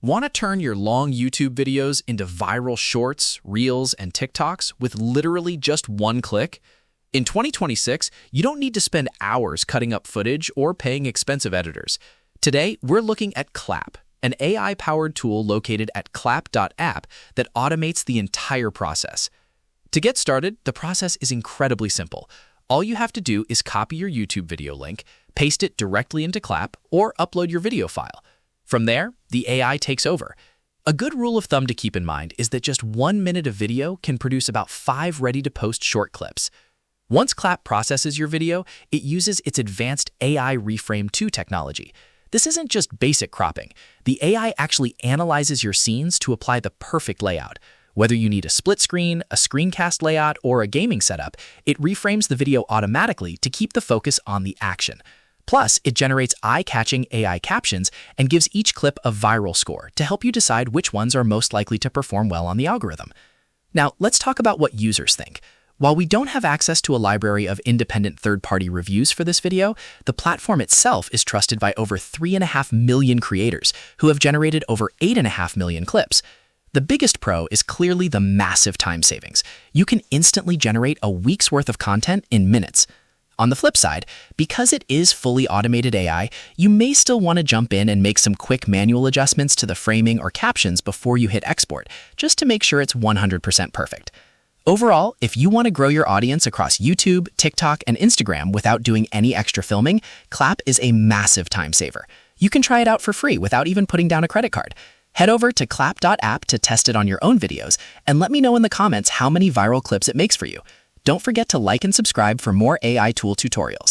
Want to turn your long YouTube videos into viral shorts, reels, and TikToks with literally just one click? In 2026, you don't need to spend hours cutting up footage or paying expensive editors. Today, we're looking at Klap, an AI-powered tool located at klap.app that automates the entire process. To get started, the process is incredibly simple. All you have to do is copy your YouTube video link, paste it directly into Klap, or upload your video file. From there, the AI takes over. A good rule of thumb to keep in mind is that just 1 minute of video can produce about 5 ready-to-post short clips. Once Klap processes your video, it uses its advanced AI Reframe 2 technology. This isn't just basic cropping. The AI actually analyzes your scenes to apply the perfect layout. Whether you need a split screen, a screencast layout, or a gaming setup, it reframes the video automatically to keep the focus on the action. Plus, it generates eye-catching AI captions and gives each clip a viral score to help you decide which ones are most likely to perform well on the algorithm. Now, let's talk about what users think. While we don't have access to a library of independent third-party reviews for this video, the platform itself is trusted by over 3.5 million creators who have generated over 8.5 million clips. The biggest pro is clearly the massive time savings. You can instantly generate a week's worth of content in minutes. On the flip side, because it is fully automated AI, you may still want to jump in and make some quick manual adjustments to the framing or captions before you hit export, just to make sure it's 100% perfect. Overall, if you want to grow your audience across YouTube, TikTok, and Instagram without doing any extra filming, Klap is a massive time saver. You can try it out for free without even putting down a credit card. Head over to klap.app to test it on your own videos, and let me know in the comments how many viral clips it makes for you. Don't forget to like and subscribe for more AI tool tutorials.